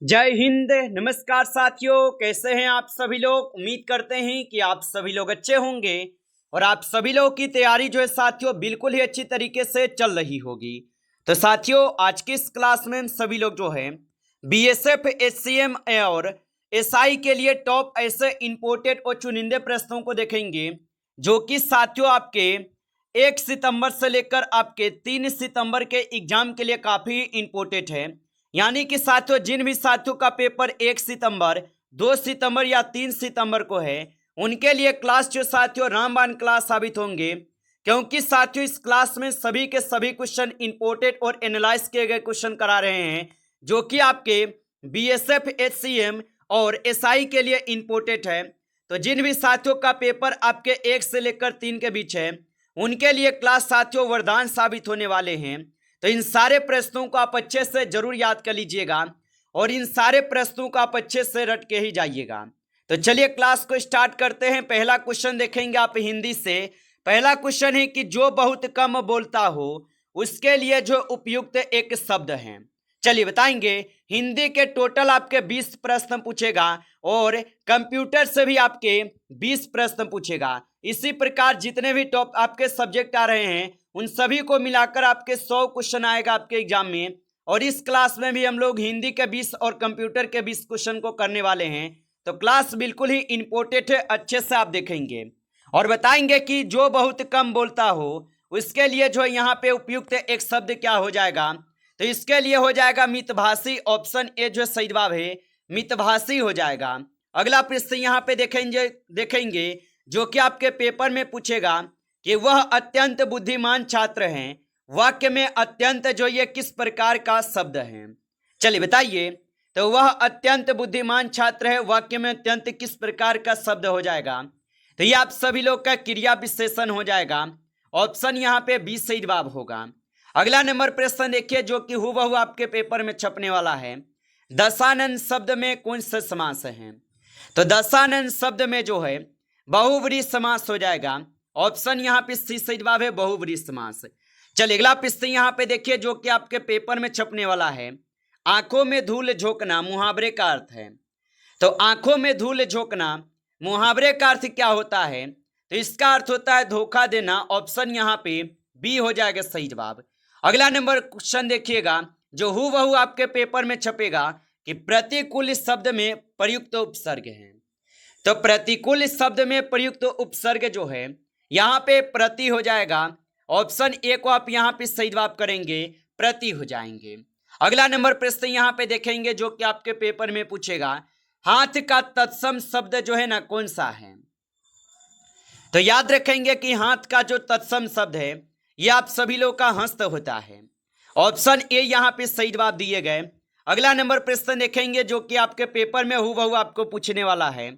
जय हिंद। नमस्कार साथियों, कैसे हैं आप सभी लोग। उम्मीद करते हैं कि आप सभी लोग अच्छे होंगे और आप सभी लोगों की तैयारी जो है साथियों बिल्कुल ही अच्छी तरीके से चल रही होगी। तो साथियों, आज की इस क्लास में हम सभी लोग जो है बीएसएफ, एचसीएम और एसआई के लिए टॉप ऐसे इंपोर्टेड और चुनिंदे प्रश्नों को देखेंगे जो कि साथियों आपके 1 सितंबर से लेकर आपके 3 सितंबर के एग्जाम के लिए काफी इंपोर्टेंट है। यानी कि साथियों, जिन भी साथियों का पेपर 1 सितंबर, 2 सितंबर या 3 सितंबर को है, उनके लिए क्लास जो साथियों रामबाण क्लास साबित होंगे। क्योंकि साथियों इस क्लास में सभी के सभी क्वेश्चन इंपोर्टेड और एनालाइज किए गए क्वेश्चन करा रहे हैं जो कि आपके बीएसएफ, एचसीएम और एसआई के लिए इंपोर्टेड है। तो जिन भी साथियों का पेपर आपके 1 से लेकर 3 के बीच है, उनके लिए क्लास साथियों वरदान साबित होने वाले हैं। तो इन सारे प्रश्नों को आप अच्छे से जरूर याद कर लीजिएगा और इन सारे प्रश्नों को आप अच्छे से रट के ही जाइएगा। तो चलिए क्लास को स्टार्ट करते हैं। पहला क्वेश्चन देखेंगे आप हिंदी से। पहला क्वेश्चन है कि जो बहुत कम बोलता हो उसके लिए जो उपयुक्त एक शब्द है। चलिए बताएंगे। हिंदी के टोटल आपके 20 प्रश्न पूछेगा और कंप्यूटर से भी आपके 20 प्रश्न पूछेगा। इसी प्रकार जितने भी टॉप आपके सब्जेक्ट आ रहे हैं उन सभी को मिलाकर आपके 100 क्वेश्चन आएगा आपके एग्जाम में। और इस क्लास में भी हम लोग हिंदी के 20 और कंप्यूटर के 20 क्वेश्चन को करने वाले हैं। तो क्लास बिल्कुल ही इंपोर्टेंट है, अच्छे से आप देखेंगे और बताएंगे कि जो बहुत कम बोलता हो उसके लिए जो यहाँ पे उपयुक्त एक शब्द क्या हो जाएगा। तो इसके लिए हो जाएगा मितभाषी। ऑप्शन ए जो सही जवाब है मितभाषी हो जाएगा। अगला प्रश्न यहाँ पे देखेंगे जो कि आपके पेपर में पूछेगा कि वह अत्यंत बुद्धिमान छात्र हैं। वाक्य में अत्यंत जो ये किस प्रकार का शब्द है। चलिए बताइए। तो वह अत्यंत बुद्धिमान छात्र है, वाक्य में अत्यंत किस प्रकार का शब्द हो जाएगा। तो ये आप सभी लोग का क्रिया विशेषण हो जाएगा। ऑप्शन यहाँ पे 20 सही जवाब होगा। अगला नंबर प्रश्न देखिए जो कि हूबहू आपके पेपर में छपने वाला है। दशानन शब्द में कौन सा समास है। तो दशानन शब्द में जो है बहुव्रीहि समास हो जाएगा। ऑप्शन यहाँ पे सी सही जवाब है, बहुव्रीहि समास। चलिए अगला प्रश्न यहाँ पे देखिए जो कि आपके पेपर में छपने वाला है। आंखों में धूल झोंकना मुहावरे का अर्थ है। तो आंखों में धूल झोंकना मुहावरे का अर्थ क्या होता है। तो इसका अर्थ होता है धोखा देना। ऑप्शन यहाँ पे बी हो जाएगा सही जवाब। अगला नंबर क्वेश्चन देखिएगा जो हूबहू आपके पेपर में छपेगा कि प्रतिकूल शब्द में प्रयुक्त उपसर्ग है। तो प्रतिकूल शब्द में प्रयुक्त उपसर्ग जो है यहाँ पे प्रति हो जाएगा। ऑप्शन ए को आप यहाँ पे सही जवाब करेंगे, प्रति हो जाएंगे। अगला नंबर प्रश्न यहाँ पे देखेंगे जो कि आपके पेपर में पूछेगा हाथ का तत्सम शब्द जो है ना कौन सा है। तो याद रखेंगे कि हाथ का जो तत्सम शब्द है यह आप सभी लोग का हस्त होता है। ऑप्शन ए यहाँ पे सही जवाब दिए गए। अगला नंबर प्रश्न देखेंगे जो कि आपके पेपर में हूबहू आपको पूछने वाला है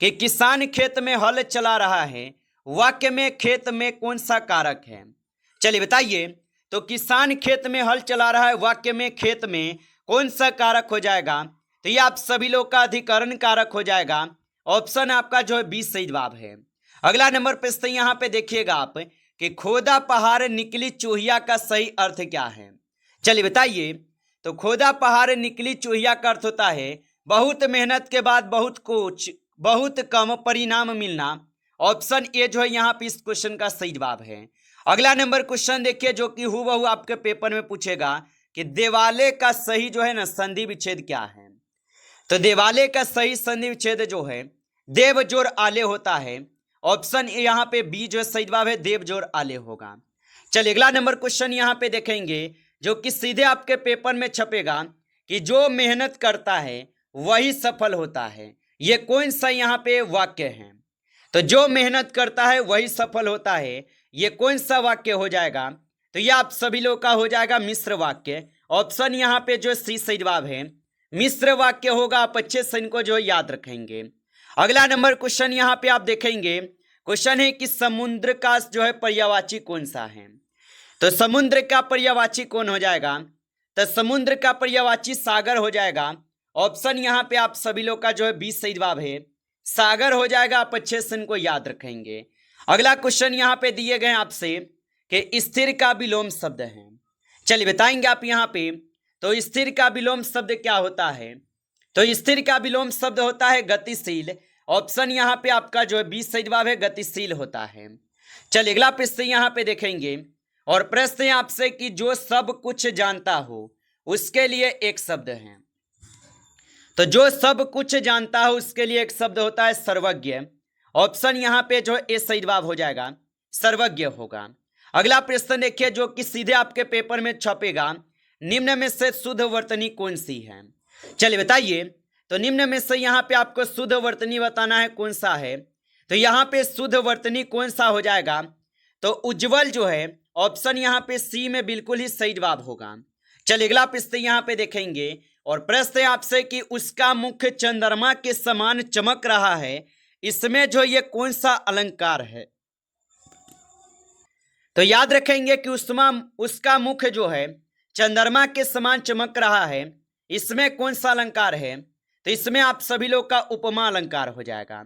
कि किसान खेत में हल चला रहा है। वाक्य में खेत में कौन सा कारक है। चलिए बताइए। तो किसान खेत में हल चला रहा है, वाक्य में खेत में कौन सा कारक हो जाएगा। तो ये आप सभी लोग का अधिकरण कारक हो जाएगा। ऑप्शन आपका जो है 20 सही जवाब है। अगला नंबर प्रश्न यहाँ पे देखिएगा आप कि खोदा पहाड़ निकली चूहिया का सही अर्थ क्या है। चलिए बताइए। तो खोदा पहाड़ निकली चूहिया का अर्थ होता है बहुत मेहनत के बाद बहुत कम परिणाम मिलना। ऑप्शन ए जो है यहाँ पे इस क्वेश्चन का सही जवाब है। अगला नंबर क्वेश्चन देखिए जो कि हूबहू आपके पेपर में पूछेगा कि देवालय का सही जो है ना संधि विच्छेद क्या है। तो देवालय का सही संधि विच्छेद जो है देव जोर आले होता है। ऑप्शन ए यहाँ पे बी जो है सही जवाब है, देव जोर आले होगा। चलिए अगला नंबर क्वेश्चन यहाँ पे देखेंगे जो कि सीधे आपके पेपर में छपेगा कि जो मेहनत करता है वही सफल होता है। ये कौन सा यहाँ पे वाक्य है। तो जो मेहनत करता है वही सफल होता है, ये कौन सा वाक्य हो जाएगा। तो ये आप सभी लोग का हो जाएगा मिश्र वाक्य। ऑप्शन यहाँ पे जो सी सही जवाब है, मिश्र वाक्य होगा। आप अच्छे से इनको जो याद रखेंगे। अगला नंबर क्वेश्चन यहाँ पे आप देखेंगे। क्वेश्चन है कि समुद्र का जो है पर्यायवाची कौन सा है। तो समुद्र का पर्यायवाची कौन हो जाएगा। तो समुद्र का पर्यायवाची सागर हो जाएगा। ऑप्शन यहाँ पे आप सभी लोग का जो है 20 सही जवाब है, सागर हो जाएगा। आप अच्छे से इनको याद रखेंगे। अगला क्वेश्चन यहाँ पे दिए गए आपसे कि स्थिर का विलोम शब्द है। चलिए बताएंगे आप यहाँ पे। तो स्थिर का विलोम शब्द क्या होता है। तो स्थिर का विलोम शब्द होता है गतिशील। ऑप्शन यहाँ पे आपका जो है 20 सही जवाब है, गतिशील होता है। चलिए अगला प्रश्न यहाँ पे देखेंगे और प्रश्न है आपसे कि जो सब कुछ जानता हो उसके लिए एक शब्द है। तो जो सब कुछ जानता हो उसके लिए एक शब्द होता है सर्वज्ञ। ऑप्शन यहाँ पे जो ए सही जवाब हो जाएगा, सर्वज्ञ होगा। अगला प्रश्न देखिए जो कि सीधे आपके पेपर में छपेगा, निम्न में से शुद्ध वर्तनी कौन सी है। चलिए बताइए, तो निम्न में से यहाँ पे आपको शुद्ध वर्तनी बताना है कौन सा है। तो यहाँ पे शुद्ध वर्तनी कौन सा हो जाएगा, तो उज्जवल जो है ऑप्शन यहाँ पे सी में बिल्कुल ही सही जवाब होगा। चलिए अगला प्रश्न यहाँ पे देखेंगे और प्रश्न है आपसे कि उसका मुख चंद्रमा के समान चमक रहा है, इसमें जो ये कौन सा अलंकार है। तो याद रखेंगे कि उसका मुख जो है चंद्रमा के समान चमक रहा है, इसमें कौन सा अलंकार है। तो इसमें आप सभी लोग का उपमा अलंकार हो जाएगा।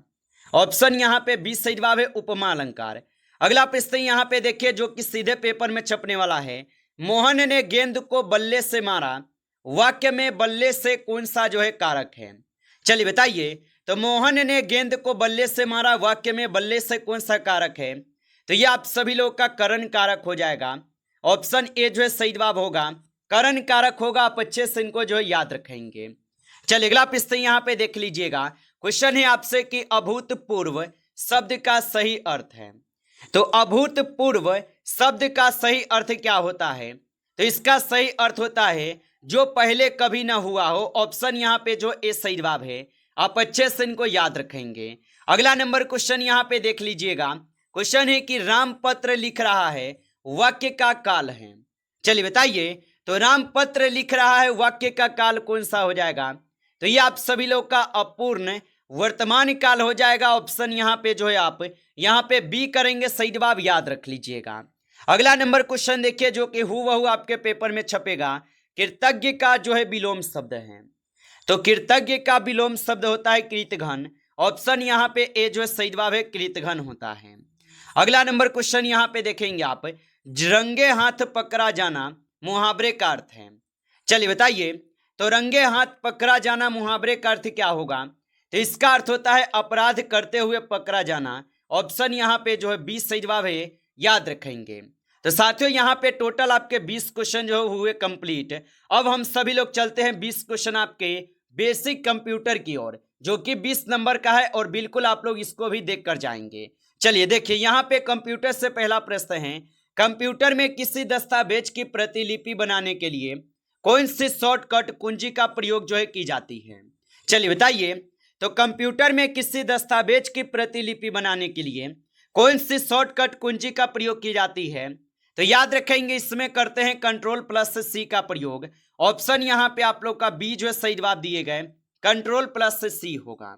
ऑप्शन यहाँ पे 20 सही जवाब है, उपमा अलंकार। अगला प्रश्न यहाँ पे देखिए जो कि सीधे पेपर में छपने वाला है, मोहन ने गेंद को बल्ले से मारा, वाक्य में बल्ले से कौन सा जो है कारक है। चलिए बताइए, तो मोहन ने गेंद को बल्ले से मारा, वाक्य में बल्ले से कौन सा कारक है। तो ये आप सभी लोग का करण कारक हो जाएगा। ऑप्शन ए जो है सही जवाब होगा, करण कारक होगा। आप अच्छे से इनको जो है याद रखेंगे। चलिए अगला प्रश्न यहाँ पे देख लीजिएगा। क्वेश्चन है आपसे कि अभूतपूर्व शब्द का सही अर्थ है। तो अभूतपूर्व शब्द का सही अर्थ क्या होता है। तो इसका सही अर्थ होता है जो पहले कभी ना हुआ हो। ऑप्शन यहाँ पे जो ए सही जवाब है, आप अच्छे से इनको याद रखेंगे। अगला नंबर क्वेश्चन यहाँ पे देख लीजिएगा। क्वेश्चन है कि राम पत्र लिख रहा है, वाक्य का काल है। चलिए बताइए, तो राम पत्र लिख रहा है, वाक्य का काल कौन सा हो जाएगा। तो ये आप सभी लोग का अपूर्ण वर्तमान काल हो जाएगा। ऑप्शन यहाँ पे जो है आप यहाँ पे बी करेंगे, सही जवाब याद रख लीजिएगा। अगला नंबर क्वेश्चन देखिए जो कि हूबहू आपके पेपर में छपेगा, कृतज्ञ का जो है विलोम शब्द है। तो कृतज्ञ का विलोम शब्द होता है कृतघ्न। ऑप्शन यहाँ पे ए जो है सही जवाब है, कृतघ्न होता है। अगला नंबर क्वेश्चन यहाँ पे देखेंगे आप, रंगे हाथ पकड़ा जाना मुहावरे का अर्थ है। चलिए बताइए, तो रंगे हाथ पकड़ा जाना मुहावरे का अर्थ क्या होगा। तो इसका अर्थ होता है अपराध करते हुए पकड़ा जाना। ऑप्शन यहाँ पे जो है 20 सही जवाब है, याद रखेंगे। तो साथियों यहाँ पे टोटल आपके 20 क्वेश्चन जो हुए कंप्लीट। अब हम सभी लोग चलते हैं 20 क्वेश्चन आपके बेसिक कंप्यूटर की ओर, जो कि 20 नंबर का है और बिल्कुल आप लोग इसको भी देख कर जाएंगे। चलिए देखिए यहाँ पे कंप्यूटर से पहला प्रश्न है, कंप्यूटर में किसी दस्तावेज की प्रतिलिपि बनाने के लिए कौन सी शॉर्टकट कुंजी का प्रयोग जो है की जाती है। चलिए बताइए, तो कंप्यूटर में किसी दस्तावेज की प्रतिलिपि बनाने के लिए कौन सी शॉर्टकट कुंजी का प्रयोग की जाती है। तो याद रखेंगे इसमें करते हैं Ctrl+C का प्रयोग। ऑप्शन यहाँ पे आप लोग का बी जो है सही जवाब दिए गए, Ctrl+C होगा।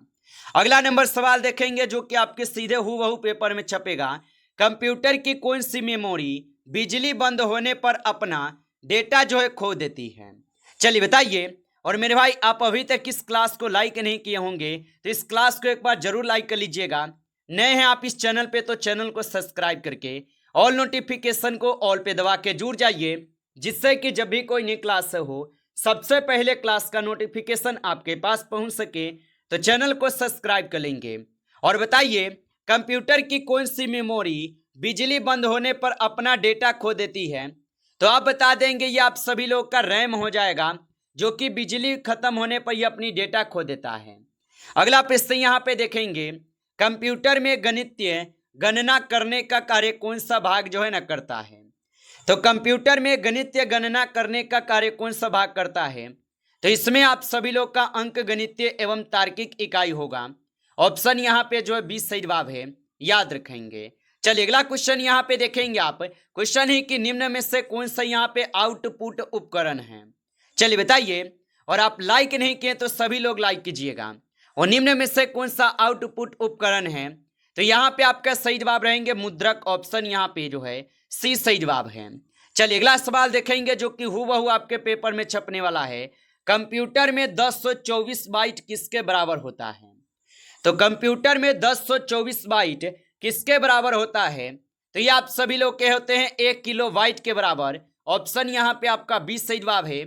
अगला नंबर सवाल देखेंगे जो कि आपके सीधे हूबहू पेपर में छपेगा, कंप्यूटर की कौन सी मेमोरी बिजली बंद होने पर अपना डेटा जो है खो देती है। चलिए बताइए, और मेरे भाई आप अभी तक इस क्लास को लाइक नहीं किए होंगे तो इस क्लास को एक बार जरूर लाइक कर लीजिएगा। नए हैं आप इस चैनल पे तो चैनल को सब्सक्राइब करके ऑल नोटिफिकेशन को ऑल पे दबा के जुड़ जाइए, जिससे कि जब भी कोई नई क्लास हो सबसे पहले क्लास का नोटिफिकेशन आपके पास पहुंच सके। तो चैनल को सब्सक्राइब कर लेंगे। और बताइए, कंप्यूटर की कौन सी मेमोरी बिजली बंद होने पर अपना डेटा खो देती है। तो आप बता देंगे ये आप सभी लोग का रैम हो जाएगा, जो कि बिजली खत्म होने पर ये अपनी डेटा खो देता है। अगला प्रश्न यहाँ पे देखेंगे, कंप्यूटर में गणितीय गणना करने का कार्य कौन सा भाग जो है ना करता है। तो कंप्यूटर में गणितीय गणना करने का कार्य कौन सा भाग करता है। तो इसमें आप सभी लोग का अंक गणितीय एवं तार्किक इकाई होगा। ऑप्शन यहाँ पे जो है 20 सही जवाब है, याद रखेंगे। चलिए अगला क्वेश्चन यहाँ पे देखेंगे आप, क्वेश्चन है कि निम्न में से कौन सा यहाँ पे आउटपुट उपकरण है। चलिए बताइए, और आप लाइक नहीं किए तो सभी लोग लाइक कीजिएगा। और निम्न में से कौन सा आउटपुट उपकरण है। तो यहाँ पे आपका सही जवाब रहेंगे मुद्रक। ऑप्शन यहाँ पे जो है सी सही जवाब है। चलिए अगला सवाल देखेंगे जो कि हूबहू आपके पेपर में छपने वाला है, कंप्यूटर में 1024 बाइट किसके बराबर होता है। तो कंप्यूटर में 1024 बाइट किसके बराबर होता है। तो ये आप सभी लोग के होते हैं 1 किलो बाइट के बराबर। ऑप्शन यहाँ पे आपका 20 सही जवाब है,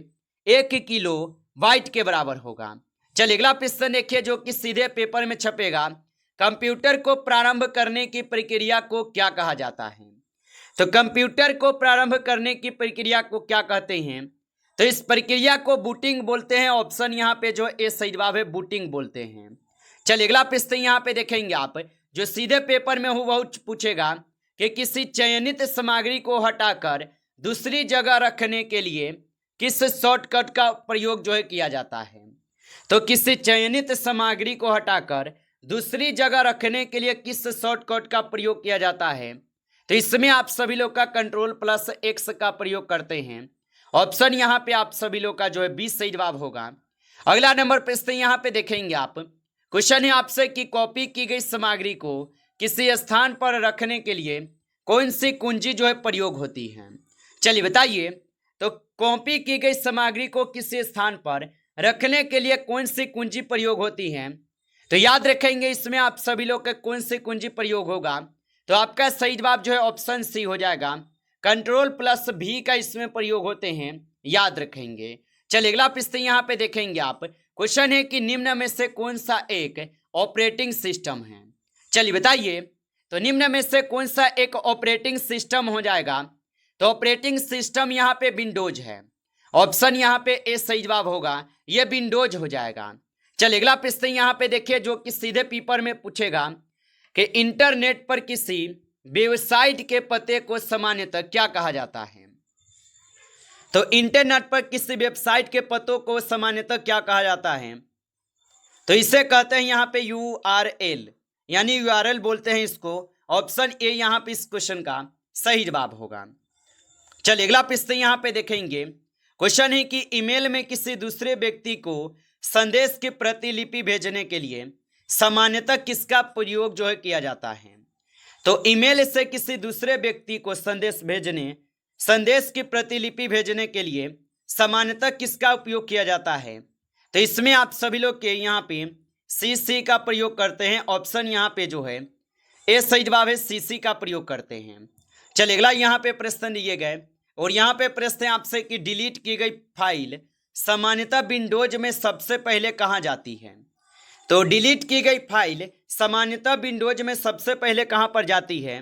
1 किलो बाइट के बराबर होगा। चलिए अगला प्रश्न देखिए जो कि सीधे पेपर में छपेगा। कंप्यूटर को प्रारंभ करने की प्रक्रिया को क्या कहा जाता है? तो कंप्यूटर को प्रारंभ करने की प्रक्रिया को क्या कहते हैं? तो इस प्रक्रिया को बूटिंग बोलते हैं। ऑप्शन यहाँ पे जो ए सही जवाब है, बूटिंग बोलते हैं। चलिए अगला प्रश्न यहाँ पे देखेंगे आप, जो सीधे पेपर में हो वह पूछेगा कि किसी चयनित सामग्री को हटाकर दूसरी जगह रखने के लिए किस शॉर्टकट का प्रयोग जो है किया जाता है? तो किसी चयनित सामग्री को हटाकर दूसरी जगह रखने के लिए किस शॉर्टकट का प्रयोग किया जाता है? तो इसमें आप सभी लोग का Ctrl+X का प्रयोग करते हैं। ऑप्शन यहाँ पे आप सभी लोग का जो है 20 सही जवाब होगा। अगला नंबर प्रश्न यहाँ पे देखेंगे आप। क्वेश्चन है आपसे कि कॉपी की गई सामग्री को किसी स्थान पर रखने के लिए कौन सी कुंजी जो है प्रयोग होती है? चलिए बताइए। तो कॉपी की गई सामग्री को किसी स्थान पर रखने के लिए कौन सी कुंजी प्रयोग होती है? तो याद रखेंगे इसमें आप सभी लोग का कौन सी कुंजी प्रयोग होगा? तो आपका सही जवाब जो है ऑप्शन सी हो जाएगा। Ctrl+V का इसमें प्रयोग होते हैं, याद रखेंगे। चलिए अगला प्रश्न यहाँ पे देखेंगे आप। क्वेश्चन है कि निम्न में से कौन सा एक ऑपरेटिंग सिस्टम है? चलिए बताइए। तो निम्न में से कौन सा एक ऑपरेटिंग सिस्टम हो जाएगा? तो ऑपरेटिंग सिस्टम यहाँ पे विंडोज है। ऑप्शन यहाँ पे ए सही जवाब होगा, ये विंडोज हो जाएगा। चलिए अगला प्रश्न यहाँ पे देखिए जो कि सीधे पेपर में पूछेगा कि इंटरनेट पर किसी वेबसाइट के पते को सामान्यतः क्या कहा जाता है? तो इंटरनेट पर किसी वेबसाइट के पतों को सामान्यतः क्या कहा जाता है? तो इसे कहते हैं यहाँ पे URL, यानी URL बोलते हैं इसको। ऑप्शन ए यहाँ पे इस क्वेश्चन का सही जवाब होगा। चलिए अगला प्रश्न यहाँ पे देखेंगे। क्वेश्चन है कि ईमेल में किसी दूसरे व्यक्ति को संदेश की प्रतिलिपि भेजने के लिए सामान्यतः किसका प्रयोग जो है किया जाता है? तो ईमेल से किसी दूसरे व्यक्ति को संदेश की प्रतिलिपि भेजने के लिए सामान्यतः किसका उपयोग किया जाता है? तो इसमें आप सभी लोग के यहाँ पे CC का प्रयोग करते हैं। ऑप्शन यहाँ पे जो है ए सही जवाब है, CC का प्रयोग करते हैं। चलिए अगला यहाँ पे प्रश्न दिए गए और यहाँ पे प्रश्न है आपसे कि डिलीट की गई फाइल सामान्यतः विंडोज में सबसे पहले कहाँ जाती है? तो डिलीट की गई फाइल सामान्यतः विंडोज में सबसे पहले कहाँ पर जाती है?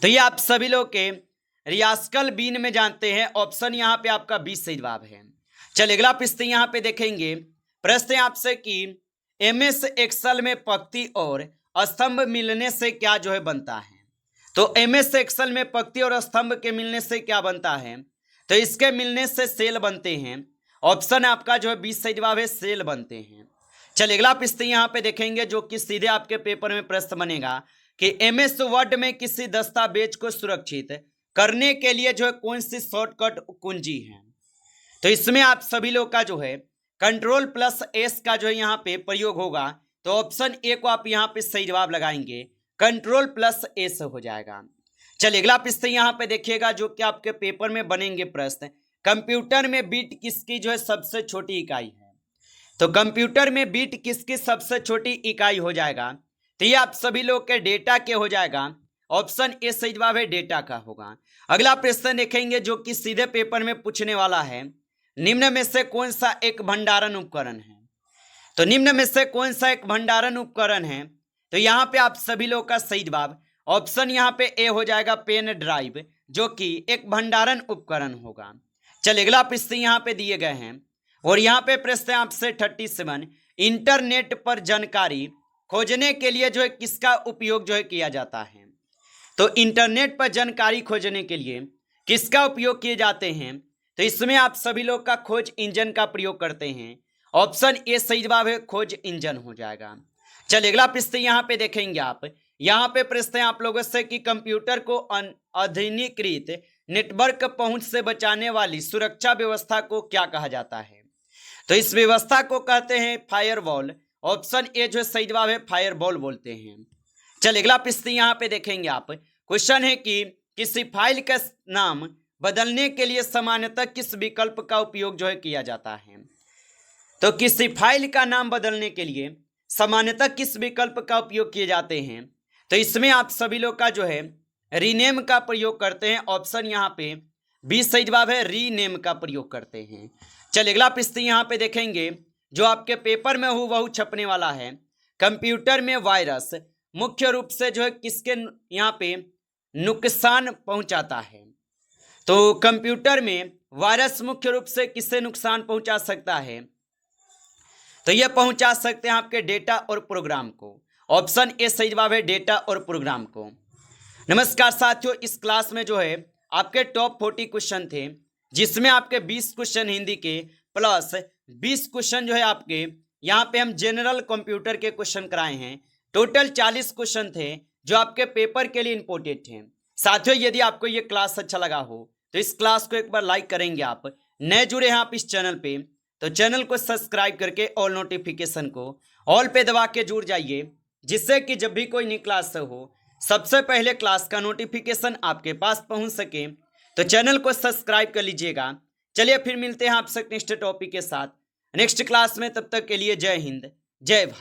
तो ये आप सभी लोग के रियास्कल बीन में जानते हैं। ऑप्शन यहाँ पे आपका 20 सही जवाब है। चलिए अगला प्रश्न यहाँ पे देखेंगे। प्रश्न आपसे कि MS एक्सेल में पंक्ति और स्तंभ मिलने से क्या जो है बनता है? तो MS एक्सेल में पंक्ति और स्तंभ के मिलने से क्या बनता है? तो इसके मिलने से सेल बनते हैं। ऑप्शन आपका जो है 20 सही जवाब है, सेल बनते हैं। चलिए अगला प्रश्न यहाँ पे देखेंगे जो कि सीधे आपके पेपर में प्रश्न बनेगा कि MS वर्ड में किसी दस्तावेज को सुरक्षित करने के लिए जो है कौन सी शॉर्टकट कुंजी है? तो इसमें आप सभी लोग का जो है Ctrl+S का जो है यहाँ पे प्रयोग होगा। तो ऑप्शन ए को आप यहाँ पे सही जवाब लगाएंगे, Ctrl+S हो जाएगा। चलिए अगला प्रश्न यहाँ पे देखिएगा जो कि आपके पेपर में बनेंगे प्रश्न। कंप्यूटर में बीट किसकी जो है सबसे छोटी इकाई है? तो कंप्यूटर में बीट किसकी सबसे छोटी इकाई हो जाएगा? तो ये आप सभी लोग के डेटा के हो जाएगा। ऑप्शन ए सही जवाब है, डेटा का होगा। अगला प्रश्न देखेंगे जो कि सीधे पेपर में पूछने वाला है। निम्न में से कौन सा एक भंडारण उपकरण है? तो निम्न में से कौन सा एक भंडारण उपकरण है? तो यहाँ पे आप सभी लोग का सही जवाब ऑप्शन यहाँ पे ए हो जाएगा, पेन ड्राइव, जो कि एक भंडारण उपकरण होगा। चलिए अगला प्रश्न यहाँ पे दिए गए हैं और यहाँ पे प्रश्न आपसे 37 इंटरनेट पर जानकारी खोजने के लिए जो है किसका उपयोग जो है किया जाता है? तो इंटरनेट पर जानकारी खोजने के लिए किसका उपयोग किए जाते हैं? तो इसमें आप सभी लोग का खोज इंजन का प्रयोग करते हैं। ऑप्शन ए सही जवाब है, खोज इंजन हो जाएगा। चलिए अगला प्रश्न यहाँ पे देखेंगे आप। यहाँ पे प्रश्न है आप लोगों से कि कंप्यूटर को अनधिकृत नेटवर्क पहुंच से बचाने वाली सुरक्षा व्यवस्था को क्या कहा जाता है? तो इस व्यवस्था को कहते हैं फायरवॉल। ऑप्शन ए जो सही जवाब है, फायरवॉल बोलते हैं। चलिए अगला प्रश्न यहाँ पे देखेंगे आप। क्वेश्चन है कि किसी फाइल का नाम बदलने के लिए सामान्यतः किस विकल्प का उपयोग जो है किया जाता है? तो किसी फाइल का नाम बदलने के लिए सामान्यतः किस विकल्प का उपयोग किए जाते हैं? तो इसमें आप सभी लोग का जो है रीनेम का प्रयोग करते हैं। ऑप्शन यहाँ पे 20 सही जवाब है, रीनेम का प्रयोग करते हैं। चलिए अगला प्रश्न यहाँ पे देखेंगे। जो आपके पेपर में हूबहू छपने वाला है। कंप्यूटर में वायरस मुख्य रूप से जो है किसके यहाँ पे नुकसान पहुंचाता है? तो कंप्यूटर में वायरस मुख्य रूप से किससे नुकसान पहुंचा सकता है? तो यह पहुंचा सकते हैं आपके डेटा और प्रोग्राम को। ऑप्शन ए सही जवाब है, डेटा और प्रोग्राम को। नमस्कार साथियों, इस क्लास में जो है आपके टॉप 40 क्वेश्चन थे, जिसमें आपके 20 क्वेश्चन हिंदी के प्लस 20 क्वेश्चन जो है आपके यहाँ पे हम जनरल कंप्यूटर के क्वेश्चन कराए हैं। टोटल 40 क्वेश्चन थे जो आपके पेपर के लिए इंपॉर्टेंट हैं। साथियों, यदि आपको ये क्लास अच्छा लगा हो तो इस क्लास को एक बार लाइक करेंगे। आप नए जुड़े हैं आप इस चैनल पे तो चैनल को सब्सक्राइब करके ऑल नोटिफिकेशन को ऑल पे दबा के जुड़ जाइए, जिससे कि जब भी कोई नई क्लास हो सबसे पहले क्लास का नोटिफिकेशन आपके पास पहुंच सके। तो चैनल को सब्सक्राइब कर लीजिएगा। चलिए फिर मिलते हैं आपसे नेक्स्ट टॉपिक के साथ नेक्स्ट क्लास में। तब तक के लिए जय हिंद, जय भारत।